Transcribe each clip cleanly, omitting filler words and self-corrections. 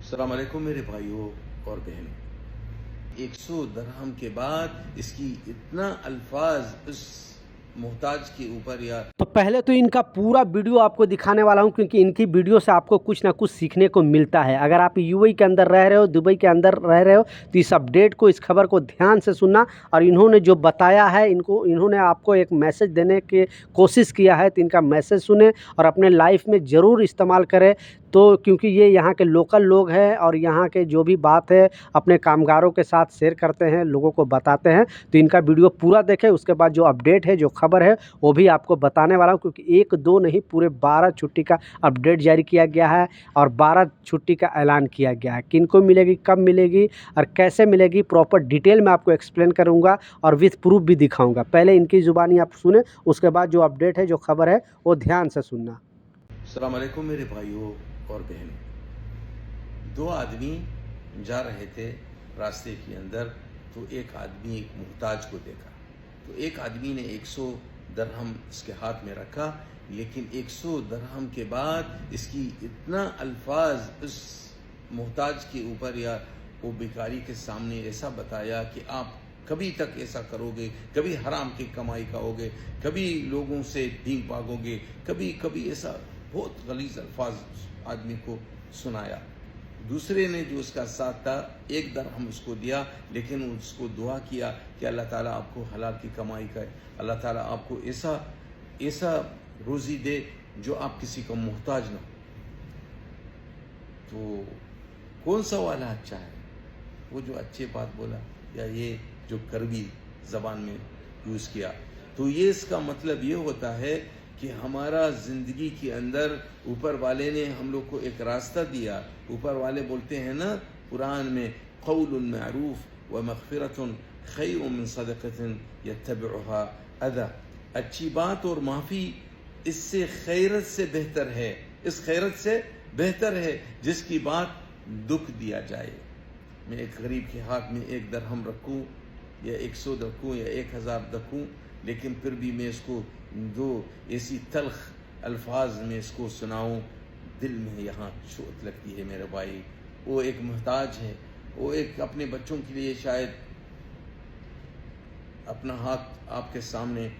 अस्सलाम वालेकुम मेरे भाइयों और बहनों। 100 दरहम के बाद इसकी इतना अल्फाज उस मोहताज के ऊपर या तो पहले तो इनका पूरा वीडियो आपको दिखाने वाला हूं, क्योंकि इनकी वीडियो से आपको कुछ ना कुछ सीखने को मिलता है। अगर आप यूएई के अंदर रह रहे हो, दुबई के अंदर रह रहे हो, तो इस अपडेट को, इस खबर को ध्यान से सुनना। और इन्होंने जो बताया है, इन्होंने आपको एक मैसेज देने की कोशिश किया है, तो इनका मैसेज सुने और अपने लाइफ में ज़रूर इस्तेमाल करें। तो क्योंकि ये यहाँ के लोकल लोग हैं और यहाँ के जो भी बात है अपने कामगारों के साथ शेयर करते हैं, लोगों को बताते हैं। तो इनका वीडियो पूरा देखें, उसके बाद जो अपडेट है, जो खबर है, वो भी आपको बताने वाला हूँ। क्योंकि 1-2 नहीं, पूरे 12 छुट्टी का अपडेट जारी किया गया है और 12 छुट्टी का ऐलान किया गया है। किनको मिलेगी, कब मिलेगी और कैसे मिलेगी, प्रॉपर डिटेल में आपको एक्सप्लेन करूँगा और विथ प्रूफ भी दिखाऊँगा। पहले इनकी ज़ुबानी आप सुने, उसके बाद जो अपडेट है, जो खबर है, वो ध्यान से सुनना। अस्सलाम वालेकुम मेरे भाइयों और बहनों। 2 आदमी जा रहे थे रास्ते के अंदर, तो एक आदमी एक मुहताज को देखा। तो एक आदमी ने 100 दरहम इसके हाथ में रखा, लेकिन 100 दरहम के बाद इसकी इतना अल्फाज उस मोहताज के ऊपर या वो भिखारी के सामने ऐसा बताया कि आप कभी तक ऐसा करोगे, कभी हराम की कमाई खाओगे, कभी लोगों से भीख भागोगे, कभी कभी ऐसा बहुत गलीज अल्फाज आदमी को सुनाया। दूसरे ने जो उसका साथ था, 1 दरहम उसको दिया, लेकिन उसको दुआ किया कि अल्लाह ताला आपको हलाल की कमाई करे, अल्लाह ताला आपको ऐसा रोज़ी दे जो आप किसी का मोहताज ना हो। तो कौन सा वाला अच्छा है, वो जो अच्छे बात बोला या ये जो करबी ज़बान में यूज़ किया? तो ये इसका मतलब ये होता है कि हमारा ज़िंदगी के अंदर ऊपर वाले ने हम लोग को एक रास्ता दिया। ऊपर वाले बोलते हैं ना कुरान में, क़ौलुन मअरूफ़ व मग़फ़िरतुन ख़ैरुम मिन सदक़तिन यत्तबिउहा अज़ा। अच्छी बात और माफ़ी इससे खैरत से बेहतर है, इस खैरत से बेहतर है जिसकी बात दुख दिया जाए। मैं एक गरीब के हाथ में 1 दरहम रखूँ या 100 रखूँ या 1000 रखूँ, लेकिन फिर भी मैं इसको जो ऐसी तल्ख अल्फाज में इसको सुनाऊँ, दिल में यहाँ चोट लगती है मेरे भाई। वो एक मोहताज है, वो एक अपने बच्चों के लिए शायद अपना हाथ आपके सामने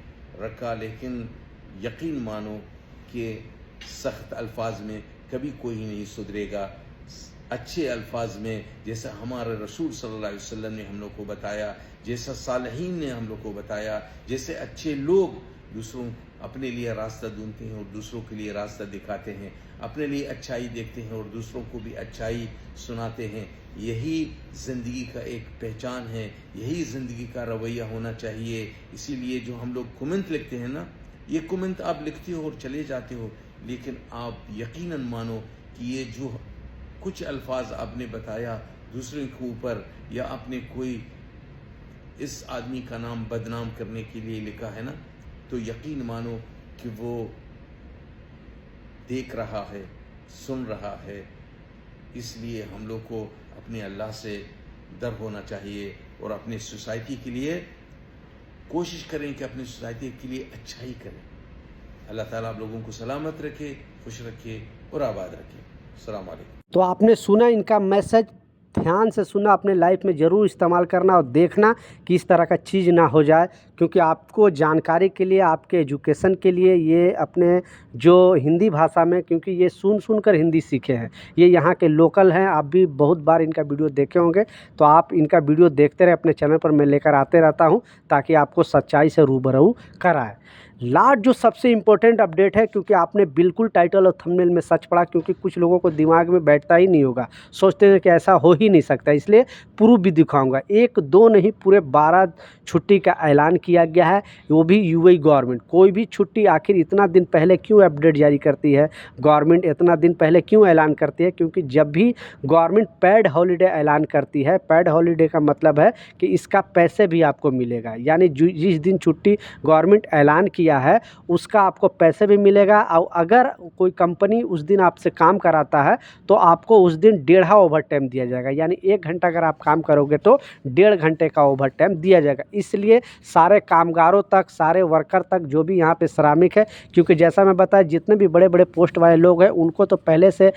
रखा, लेकिन यकीन मानो कि सख्त अल्फाज में कभी कोई नहीं सुधरेगा। अच्छे अल्फाज में, जैसा हमारे रसूल सल्लल्लाहु अलैहि वसल्लम ने हम लोग को बताया, जैसा सालिहीन ने हम लोग को बताया, जैसे अच्छे लोग दूसरों अपने लिए रास्ता ढूंढते हैं और दूसरों के लिए रास्ता दिखाते हैं, अपने लिए अच्छाई देखते हैं और दूसरों को भी अच्छाई सुनाते हैं। यही ज़िंदगी का एक पहचान है, यही ज़िंदगी का रवैया होना चाहिए। इसीलिए जो हम लोग कमेंट लिखते हैं ना, ये कमेंट आप लिखते हो और चले जाते हो, लेकिन आप यकीनन मानो कि ये जो कुछ अल्फाज आपने बताया दूसरे के ऊपर या आपने कोई इस आदमी का नाम बदनाम करने के लिए लिखा है ना, तो यकीन मानो कि वो देख रहा है, सुन रहा है। इसलिए हम लोग को अपने अल्लाह से डर होना चाहिए और अपनी सोसाइटी के लिए कोशिश करें कि अपनी सोसाइटी के लिए अच्छा ही करें। अल्लाह ताला आप लोगों को सलामत रखे, खुश रखे और आबाद रखे। अस्सलाम वालेकुम। तो आपने सुना इनका मैसेज, ध्यान से सुना, अपने लाइफ में ज़रूर इस्तेमाल करना और देखना कि इस तरह का चीज़ ना हो जाए। क्योंकि आपको जानकारी के लिए, आपके एजुकेशन के लिए, ये अपने जो हिंदी भाषा में, क्योंकि ये सुन कर हिंदी सीखे हैं, ये यहाँ के लोकल हैं। आप भी बहुत बार इनका वीडियो देखे होंगे, तो आप इनका वीडियो देखते रहे, अपने चैनल पर मैं लेकर आते रहता हूँ ताकि आपको सच्चाई से रूबरू कराए। लास्ट जो सबसे इम्पोर्टेंट अपडेट है, क्योंकि आपने बिल्कुल टाइटल और थंबनेल में सच पढ़ा, क्योंकि कुछ लोगों को दिमाग में बैठता ही नहीं होगा, सोचते हैं कि ऐसा हो ही नहीं सकता, इसलिए प्रूफ भी दिखाऊंगा। 1-2 नहीं, पूरे 12 छुट्टी का ऐलान किया गया है, वो भी यूएई गवर्नमेंट। कोई भी छुट्टी आखिर इतना दिन पहले क्यों अपडेट जारी करती है गवर्नमेंट, इतना दिन पहले क्यों ऐलान करती है? क्योंकि जब भी गवर्नमेंट पेड हॉलीडे ऐलान करती है, पेड हॉलीडे का मतलब है कि इसका पैसे भी आपको मिलेगा। यानी जिस दिन छुट्टी गवर्नमेंट ऐलान किया किया है उसका आपको पैसे भी मिलेगा। और अगर कोई कंपनी उस दिन आपसे काम कराता है तो आपको उस दिन 1.5 ओवर टाइम दिया जाएगा, यानी 1 घंटा अगर आप काम करोगे तो 1.5 घंटे का ओवर टाइम दिया जाएगा। इसलिए सारे कामगारों तक, सारे वर्कर तक, जो भी यहाँ पे श्रमिक है, क्योंकि जैसा मैं बताया जितने भी बड़े बड़े पोस्ट वाले लोग हैं उनको तो पहले से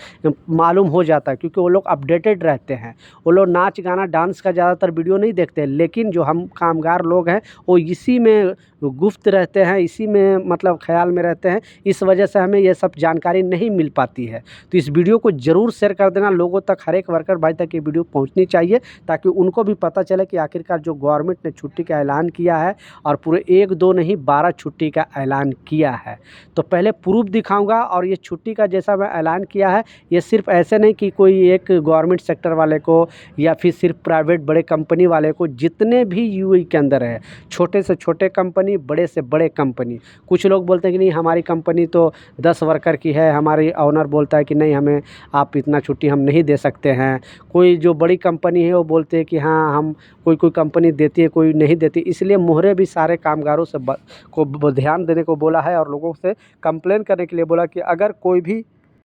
मालूम हो जाता है, क्योंकि वो लोग अपडेटेड रहते हैं। वो लोग नाच गाना डांस का ज़्यादातर वीडियो नहीं देखते, लेकिन जो हम कामगार लोग हैं वो इसी में गुप्त रहते हैं, इसी में मतलब ख्याल में रहते हैं। इस वजह से हमें ये सब जानकारी नहीं मिल पाती है। तो इस वीडियो को ज़रूर शेयर कर देना लोगों तक, हर एक वर्कर भाई तक ये वीडियो पहुंचनी चाहिए, ताकि उनको भी पता चले कि आखिरकार जो गवर्नमेंट ने छुट्टी का ऐलान किया है, और पूरे 1-2 नहीं 12 छुट्टी का ऐलान किया है। तो पहले प्रूफ दिखाऊंगा, और ये छुट्टी का जैसा मैं ऐलान किया है, ये सिर्फ ऐसे नहीं कि कोई एक गवर्नमेंट सेक्टर वाले को या फिर सिर्फ प्राइवेट बड़े कंपनी वाले को, जितने भी यूएई के अंदर है, छोटे से छोटे कंपनी, बड़े से बड़े कंपनी। कुछ लोग बोलते हैं कि नहीं हमारी कंपनी तो 10 वर्कर की है, हमारी ओनर बोलता है कि नहीं हमें आप इतना छुट्टी हम नहीं दे सकते हैं। कोई जो बड़ी कंपनी है वो बोलते हैं कि हाँ हम, कोई कंपनी देती है, कोई नहीं देती। इसलिए मोहरे भी सारे कामगारों से को ध्यान देने को बोला है, और लोगों से कंप्लेन करने के लिए बोला कि अगर कोई भी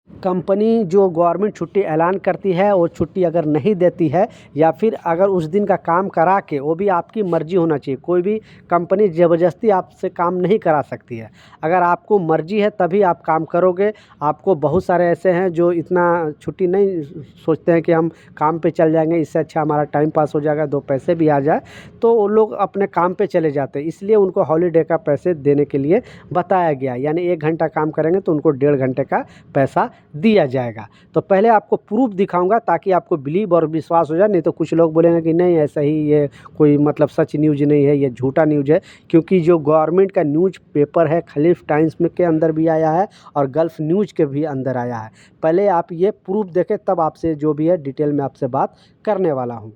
कंपनी जो गवर्नमेंट छुट्टी ऐलान करती है वो छुट्टी अगर नहीं देती है, या फिर अगर उस दिन का काम करा के, वो भी आपकी मर्ज़ी होना चाहिए। कोई भी कंपनी ज़बरदस्ती आपसे काम नहीं करा सकती है। अगर आपको मर्ज़ी है तभी आप काम करोगे। आपको बहुत सारे ऐसे हैं जो इतना छुट्टी नहीं सोचते हैं कि हम काम पे चल जाएंगे, इससे अच्छा हमारा टाइम पास हो जाएगा, 2 पैसे भी आ जाए, तो वो लोग अपने काम पे चले जाते हैं। इसलिए उनको हॉलीडे का पैसे देने के लिए बताया गया, यानी 1 घंटा काम करेंगे तो उनको 1.5 घंटे का पैसा दिया जाएगा। तो पहले आपको प्रूफ दिखाऊंगा ताकि आपको बिलीव और विश्वास हो जाए। नहीं तो कुछ लोग बोलेंगे कि नहीं ऐसा ही, ये कोई मतलब सच न्यूज़ नहीं है, ये झूठा न्यूज़ है। क्योंकि जो गवर्नमेंट का न्यूज़ पेपर है, खलीफ टाइम्स में के अंदर भी आया है और गल्फ़ न्यूज़ के भी अंदर आया है। पहले आप ये प्रूफ देखें, तब आपसे जो भी है डिटेल में आपसे बात करने वाला हूँ।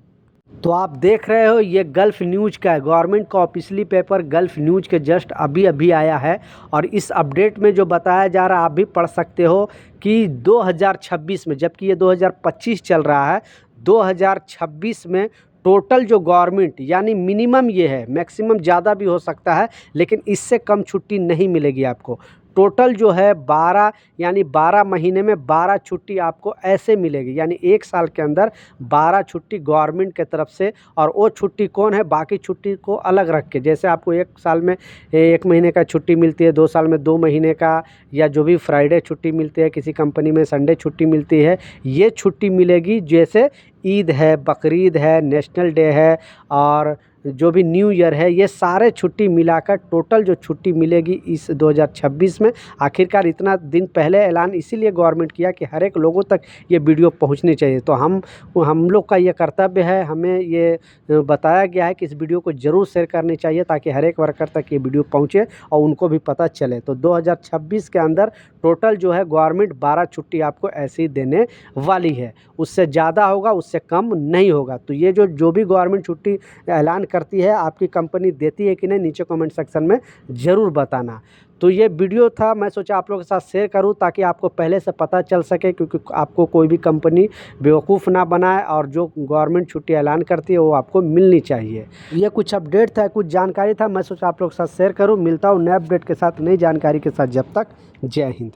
तो आप देख रहे हो ये गल्फ़ न्यूज़ का है, गवर्नमेंट का ऑफिशियली पेपर गल्फ़ न्यूज़ के जस्ट अभी अभी आया है। और इस अपडेट में जो बताया जा रहा है आप भी पढ़ सकते हो कि 2026 में, जबकि ये 2025 चल रहा है, 2026 में टोटल जो गवर्नमेंट, यानी मिनिमम ये है, मैक्सिमम ज़्यादा भी हो सकता है, लेकिन इससे कम छुट्टी नहीं मिलेगी आपको। टोटल जो है 12, यानी 12 महीने में 12 छुट्टी आपको ऐसे मिलेगी, यानी 1 साल के अंदर 12 छुट्टी गवर्नमेंट के तरफ से। और वो छुट्टी कौन है, बाकी छुट्टी को अलग रख के, जैसे आपको 1 साल में 1 महीने का छुट्टी मिलती है, 2 साल में 2 महीने का, या जो भी फ्राइडे छुट्टी मिलती है, किसी कंपनी में संडे छुट्टी मिलती है, ये छुट्टी मिलेगी। जैसे ईद है, बकरीद है, नेशनल डे है, और जो भी न्यू ईयर है, ये सारे छुट्टी मिलाकर टोटल जो छुट्टी मिलेगी इस 2026 में। आखिरकार इतना दिन पहले ऐलान इसीलिए गवर्नमेंट किया कि हर एक लोगों तक ये वीडियो पहुंचनी चाहिए। तो हम लोग का ये कर्तव्य है, हमें ये बताया गया है कि इस वीडियो को ज़रूर शेयर करनी चाहिए, ताकि हर एक वर्कर तक ये वीडियो पहुँचे और उनको भी पता चले। तो 2026 के अंदर टोटल जो है गवर्नमेंट 12 छुट्टी आपको ऐसे ही देने वाली है। उससे ज़्यादा होगा, उससे कम नहीं होगा। तो ये जो भी गवर्नमेंट छुट्टी ऐलान करती है, आपकी कंपनी देती है कि नहीं, नीचे कमेंट सेक्शन में ज़रूर बताना। तो ये वीडियो था, मैं सोचा आप लोगों के साथ शेयर करूं ताकि आपको पहले से पता चल सके, क्योंकि आपको कोई भी कंपनी बेवकूफ़ ना बनाए, और जो गवर्नमेंट छुट्टी ऐलान करती है वो आपको मिलनी चाहिए। ये कुछ अपडेट था, कुछ जानकारी था, मैं सोचा आप लोगों के साथ शेयर करूं। मिलता हूं नए अपडेट के साथ, नई जानकारी के साथ। जब तक जय हिंद।